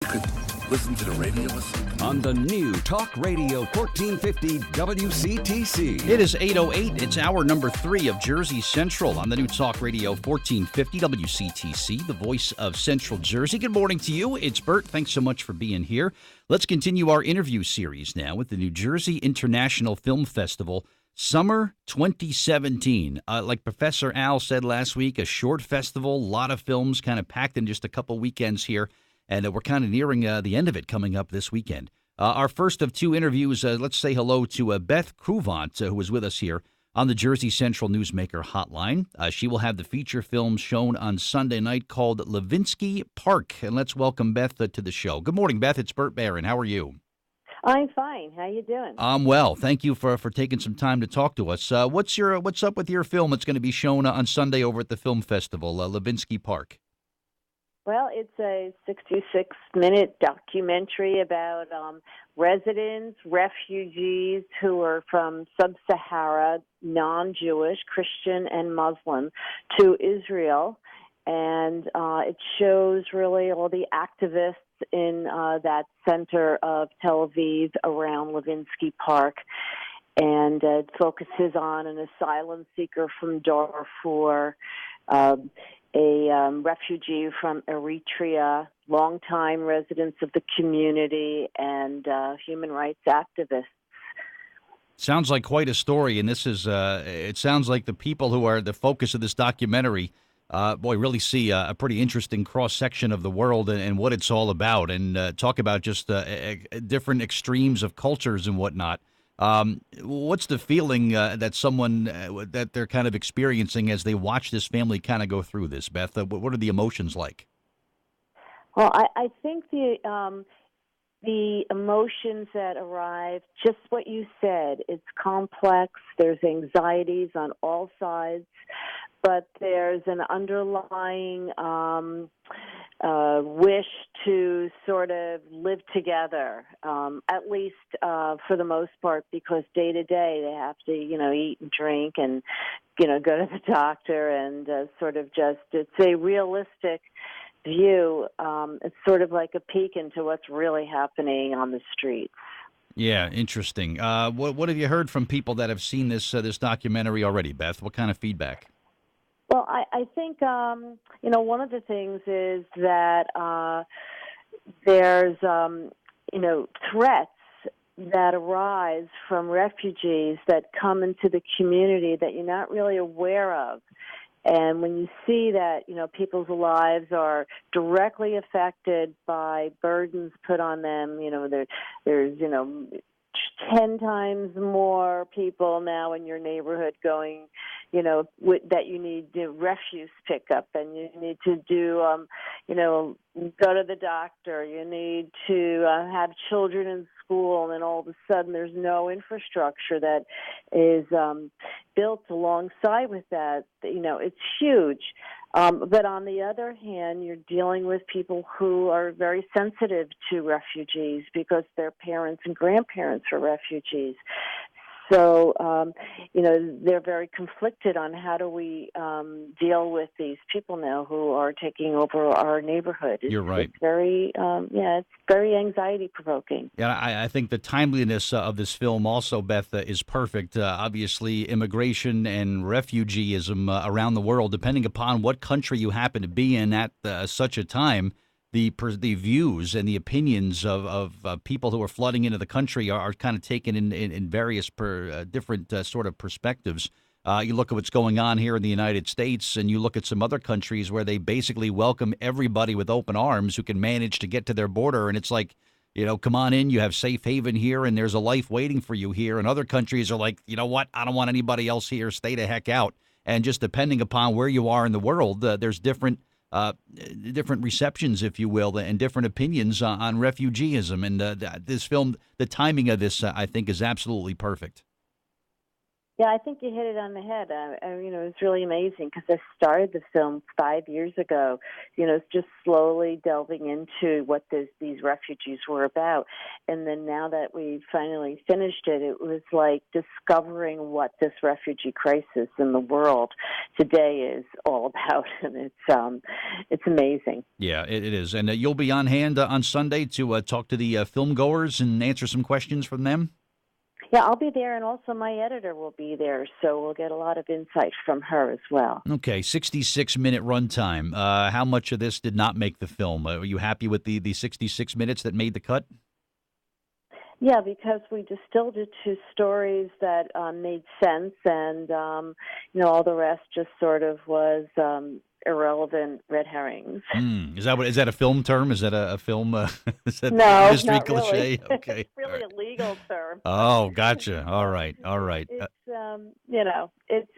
could listen to the radio or something? On the new Talk Radio 1450 WCTC. It is 8:08. It's hour number 3 of Jersey Central on the new Talk Radio 1450 WCTC, the voice of Central Jersey. Good morning to you. It's Bert. Thanks so much for being here. Let's continue our interview series now with the New Jersey International Film Festival, Summer 2017. Like Professor Al said last week, a short festival, a lot of films kind of packed in just a couple weekends here. And we're kind of nearing the end of it coming up this weekend. Our first of 2 interviews, let's say hello to Beth Cruvant, who is with us here on the Jersey Central Newsmaker Hotline. She will have the feature film shown on Sunday night called Levinsky Park. And let's welcome Beth to the show. Good morning, Beth. It's Bert Barron. How are you? I'm fine. How you doing? I'm well. Thank you for taking some time to talk to us. What's up with your film that's going to be shown on Sunday over at the film festival, Levinsky Park? Well, it's a 66-minute documentary about residents, refugees who are from sub-Sahara, non-Jewish, Christian, and Muslim to Israel. And it shows really all the activists in that center of Tel Aviv around Levinsky Park. And it focuses on an asylum seeker from Darfur, a refugee from Eritrea, longtime residents of the community, and human rights activists. Sounds like quite a story, and this is, it sounds like the people who are the focus of this documentary, really see a pretty interesting cross-section of the world and what it's all about, and talk about just different extremes of cultures and whatnot. What's the feeling that that they're kind of experiencing as they watch this family kind of go through this, Beth? What are the emotions like? Well, I think the emotions that arrive, just what you said, it's complex. There's anxieties on all sides, but there's an underlying wish to sort of live together, at least for the most part, because day to day they have to, eat and drink and, go to the doctor and it's a realistic view. It's sort of like a peek into what's really happening on the streets. Yeah, interesting. What have you heard from people that have seen this documentary already, Beth? What kind of feedback? Well, I think, one of the things is that there's, threats that arise from refugees that come into the community that you're not really aware of. And when you see that, people's lives are directly affected by burdens put on them, there's 10 times more people now in your neighborhood going, that you need to refuse pickup, and you need to do, go to the doctor. You need to have children in school, and then all of a sudden there's no infrastructure that is built alongside with that. It's huge. But on the other hand, you're dealing with people who are very sensitive to refugees because their parents and grandparents are refugees. So, they're very conflicted on how do we deal with these people now who are taking over our neighborhood. You're right. It's very, it's very anxiety-provoking. Yeah, I think the timeliness of this film also, Beth, is perfect. Obviously, immigration and refugeeism around the world, depending upon what country you happen to be in at such a time, the views and the opinions of people who are flooding into the country are kind of taken in various different sort of perspectives. You look at what's going on here in the United States, and you look at some other countries where they basically welcome everybody with open arms who can manage to get to their border. And it's like, come on in, you have safe haven here, and there's a life waiting for you here. And other countries are like, you know what, I don't want anybody else here, stay the heck out. And just depending upon where you are in the world, there's different receptions, if you will, and different opinions on refugeeism. And this film, the timing of this, I think, is absolutely perfect. Yeah, I think you hit it on the head. It was really amazing because I started the film 5 years ago, just slowly delving into what these refugees were about. And then now that we finally finished it, it was like discovering what this refugee crisis in the world today is all about. And it's amazing. Yeah, it is. And you'll be on hand on Sunday to talk to the film goers and answer some questions from them? Yeah, I'll be there, and also my editor will be there, so we'll get a lot of insight from her as well. Okay, 66-minute runtime. How much of this did not make the film? Are you happy with the 66 minutes that made the cut? Yeah, because we distilled it to stories that made sense, and all the rest just sort of was irrelevant red herrings. Is that a film term? Is that a film? Is that No, industry not cliche? really. Okay, It's really a legal term. Oh, gotcha. All right. It's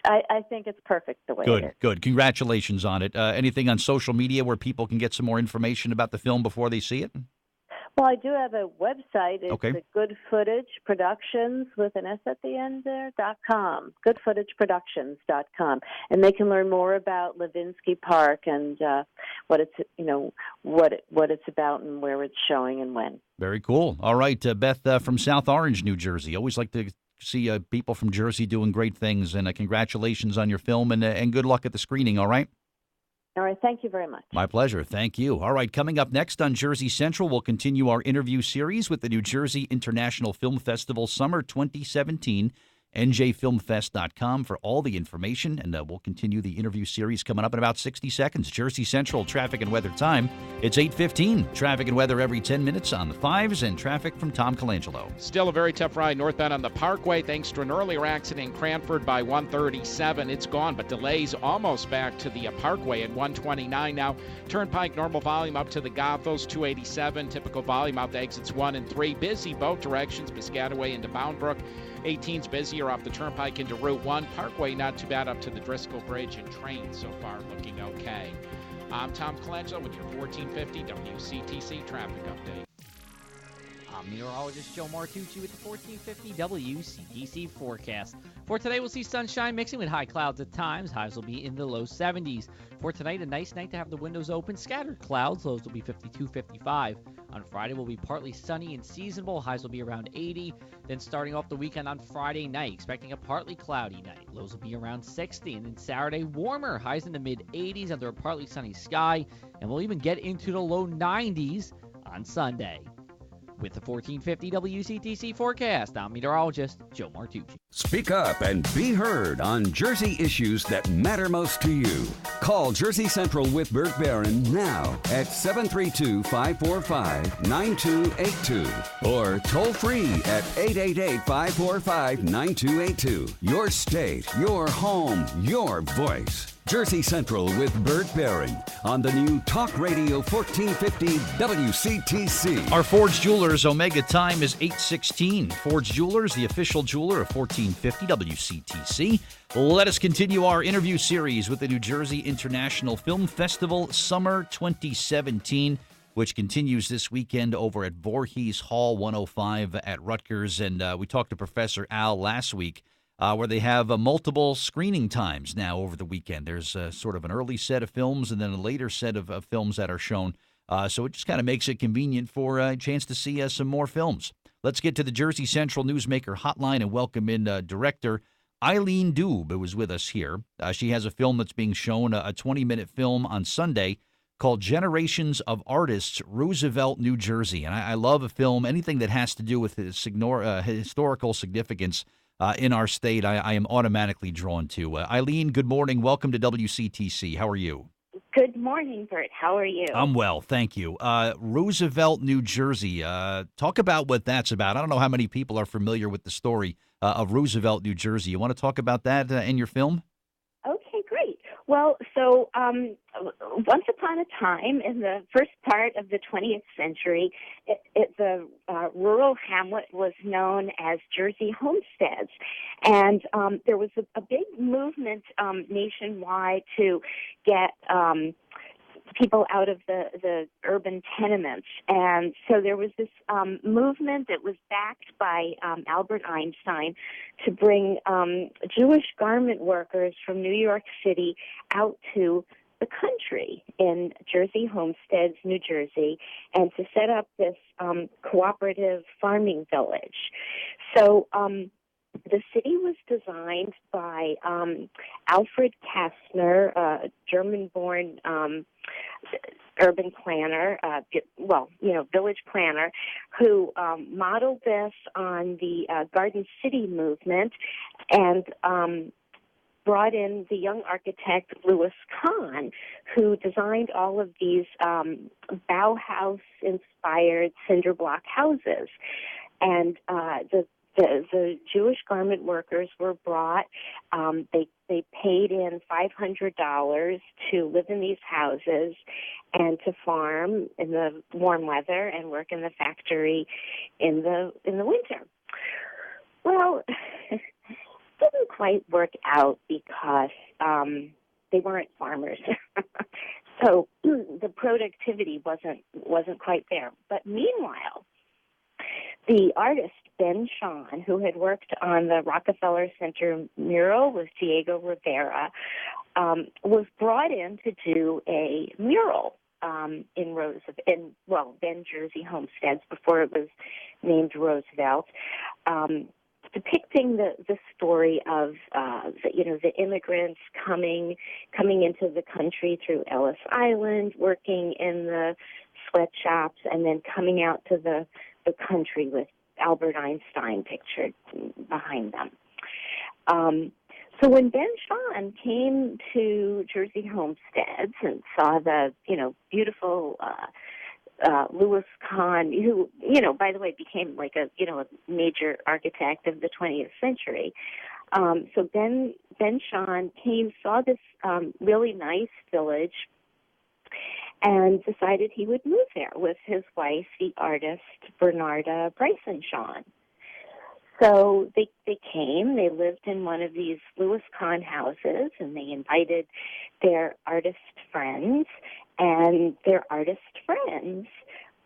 I think it's perfect the way it is. Good. Congratulations on it. Anything on social media where people can get some more information about the film before they see it? Well, I do have a website. It's Okay. the Good Footage Productions with an S at the end there, .com, goodfootageproductions.com. And they can learn more about Levinsky Park and what it's about and where it's showing and when. Very cool. All right, Beth from South Orange, New Jersey. Always like to see people from Jersey doing great things, and congratulations on your film, and good luck at the screening, all right? All right, thank you very much. My pleasure. Thank you. All right, coming up next on Jersey Central, we'll continue our interview series with the New Jersey International Film Festival Summer 2017. NJFilmFest.com for all the information, and we'll continue the interview series coming up in about 60 seconds. Jersey Central traffic and weather time. It's 8:15. Traffic and weather every 10 minutes on the 5s, and traffic from Tom Colangelo. Still a very tough ride northbound on the Parkway thanks to an earlier accident in Cranford by 137. It's gone, but delays almost back to the Parkway at 129 now. Turnpike normal volume up to the Gothos, 287. Typical volume out the exits 1 and 3. Busy both directions, Piscataway into Boundbrook. 18's busier off the Turnpike into Route 1. Parkway not too bad up to the Driscoll Bridge, and trains so far looking okay. I'm Tom Colangelo with your 1450 WCTC traffic update. I'm meteorologist Joe Martucci with the 1450 WCTC forecast. For today, we'll see sunshine mixing with high clouds at times. Highs will be in the low 70s. For tonight, a nice night to have the windows open. Scattered clouds. Lows will be 52, 55. On Friday, will be partly sunny and seasonable. Highs will be around 80. Then starting off the weekend on Friday night, expecting a partly cloudy night. Lows will be around 60. And then Saturday, warmer. Highs in the mid-80s under a partly sunny sky. And we'll even get into the low 90s on Sunday. With the 1450 WCTC forecast, I'm meteorologist Joe Martucci. Speak up and be heard on Jersey issues that matter most to you. Call Jersey Central with Bert Barron now at 732-545-9282 or toll free at 888-545-9282. Your state, your home, your voice. Jersey Central with Bert Barron on the new Talk Radio 1450 WCTC. Our Ford's Jewelers Omega time is 8:16. Ford's Jewelers, the official jeweler of 1450 WCTC. Let us continue our interview series with the New Jersey International Film Festival Summer 2017, which continues this weekend over at Voorhees Hall 105 at Rutgers. And we talked to Professor Al last week, where they have multiple screening times now over the weekend. There's sort of an early set of films and then a later set of films that are shown. So it just kind of makes it convenient for a chance to see some more films. Let's get to the Jersey Central Newsmaker hotline and welcome in director Eileen Doob, who is with us here. She has a film that's being shown, a 20-minute film on Sunday called Generations of Artists, Roosevelt, New Jersey. And I love a film, anything that has to do with historical significance in our state, I am automatically drawn to. Eileen, good morning. Welcome to WCTC. How are you? Good morning, Bert. How are you? I'm well, thank you. Roosevelt, New Jersey. Talk about what that's about. I don't know how many people are familiar with the story of Roosevelt, New Jersey. You want to talk about that in your film? Okay, great. Well, so once upon a time, in the first part of the 20th century, the rural hamlet was known as Jersey homesteads. And there was a big movement nationwide to get people out of the urban tenements. And so there was this movement that was backed by Albert Einstein to bring Jewish garment workers from New York City out to the country in Jersey Homesteads, New Jersey, and to set up this cooperative farming village. So the city was designed by Alfred Kastner, a German-born urban planner, village planner, who modeled this on the Garden City movement and brought in the young architect Louis Kahn, who designed all of these Bauhaus-inspired cinder block houses. And the Jewish garment workers were brought. They paid in $500 to live in these houses and to farm in the warm weather and work in the factory in the winter. Well, it didn't quite work out because they weren't farmers. So the productivity wasn't quite there. But meanwhile, the artist Ben Shahn, who had worked on the Rockefeller Center mural with Diego Rivera, was brought in to do a mural then Jersey Homesteads before it was named Roosevelt, depicting the story of the immigrants coming into the country through Ellis Island, working in the sweatshops, and then coming out to the country with Albert Einstein pictured behind them. So when Ben Shahn came to Jersey Homesteads and saw the beautiful Louis Kahn, who by the way became like a major architect of the 20th century. So Ben Shahn saw this really nice village, and decided he would move there with his wife, the artist Bernarda Bryson Shahn. So they came, they lived in one of these Louis Kahn houses, and they invited their artist friends, and their artist friends,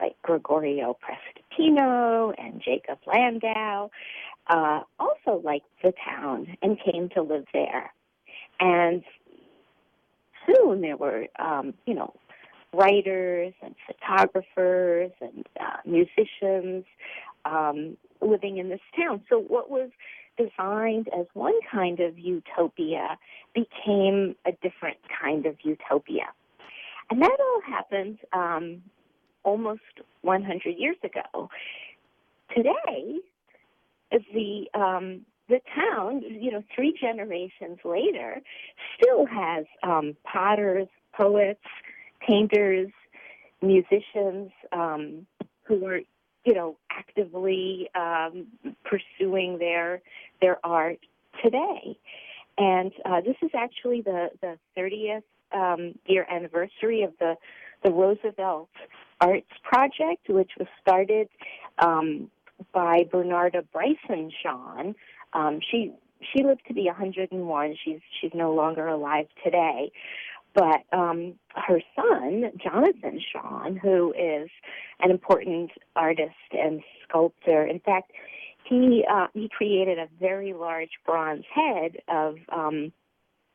like Gregorio Prestipino and Jacob Landau, also liked the town and came to live there. And soon there were, writers and photographers and musicians living in this town. So what was designed as one kind of utopia became a different kind of utopia. And that all happened almost 100 years ago. Today, the town, 3 generations later, still has potters, poets, painters, musicians who are, actively pursuing their art today. And this is actually the 30th year anniversary of the Roosevelt Arts Project, which was started by Bernarda Bryson Shahn. She lived to be 101. She's no longer alive today. But her son, Jonathan Shahn, who is an important artist and sculptor, in fact, he created a very large bronze head of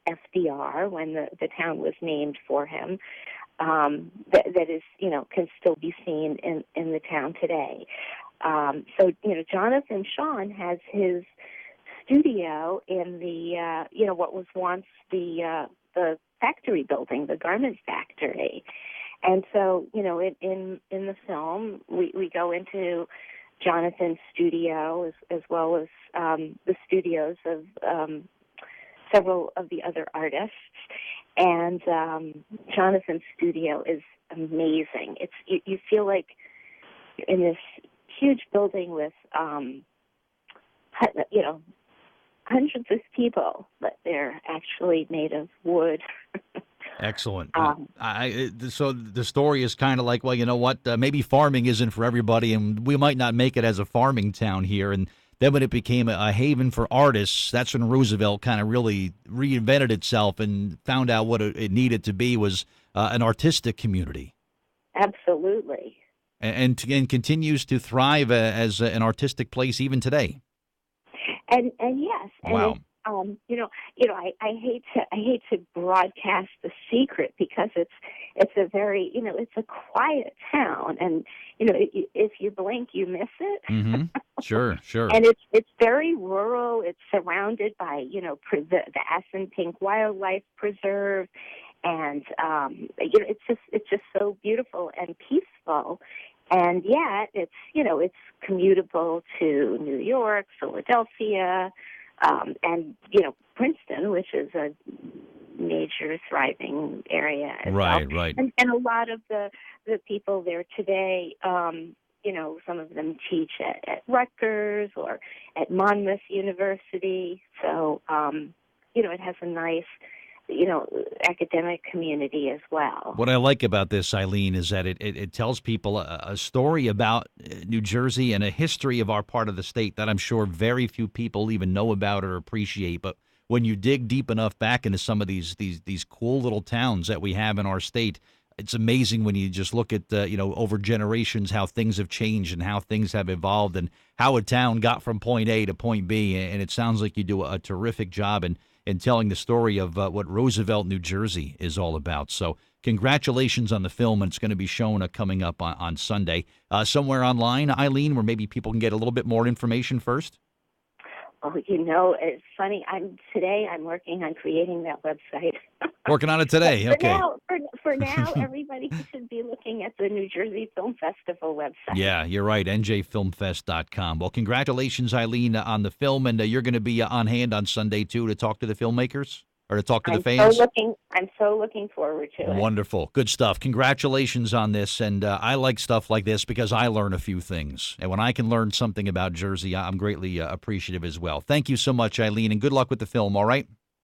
FDR when the town was named for him. That is, can still be seen in the town today. So, Jonathan Shahn has his studio in the, what was once the factory building, the garment factory. And so, in the film, we go into Jonathan's studio as well as the studios of several of the other artists. And Jonathan's studio is amazing. You feel like you're in this huge building with, hundreds of people, but they're actually made of wood. Excellent. So the story is kind of like, well, you know what? Maybe farming isn't for everybody, and we might not make it as a farming town here. And then when it became a haven for artists, that's when Roosevelt kind of really reinvented itself and found out what it needed to be was an artistic community. Absolutely. And continues to thrive as an artistic place even today. And yes, and wow. I hate to broadcast the secret because it's a very it's a quiet town, and if you blink you miss it. Mm-hmm. Sure. And it's very rural. It's surrounded by the Assunpink Wildlife Preserve, and it's just so beautiful and peaceful. And yet, it's commutable to New York, Philadelphia, and Princeton, which is a major thriving area as well. Right. And a lot of the people there today, some of them teach at Rutgers or at Monmouth University. So, it has a nice academic community as well. What I like about this, Eileen, is that it tells people a story about New Jersey and a history of our part of the state that I'm sure very few people even know about or appreciate. But when you dig deep enough back into some of these cool little towns that we have in our state, it's amazing when you just look at, over generations, how things have changed and how things have evolved and how a town got from point A to point B. And it sounds like you do a terrific job in telling the story of what Roosevelt, New Jersey is all about. So congratulations on the film. And it's going to be shown coming up on Sunday. Somewhere online, Eileen, where maybe people can get a little bit more information first? Oh, it's funny. I'm working on creating that website. Working on it today. Okay. For now, everybody should be looking at the New Jersey Film Festival website. Yeah, you're right. njfilmfest.com. Well, congratulations, Eileen, on the film, and you're going to be on hand on Sunday too to talk to the filmmakers or to talk to the fans. I'm so looking forward to it. Wonderful. Good stuff. Congratulations on this. And I like stuff like this because I learn a few things. And when I can learn something about Jersey, I'm greatly appreciative as well. Thank you so much, Eileen, and good luck with the film, all right?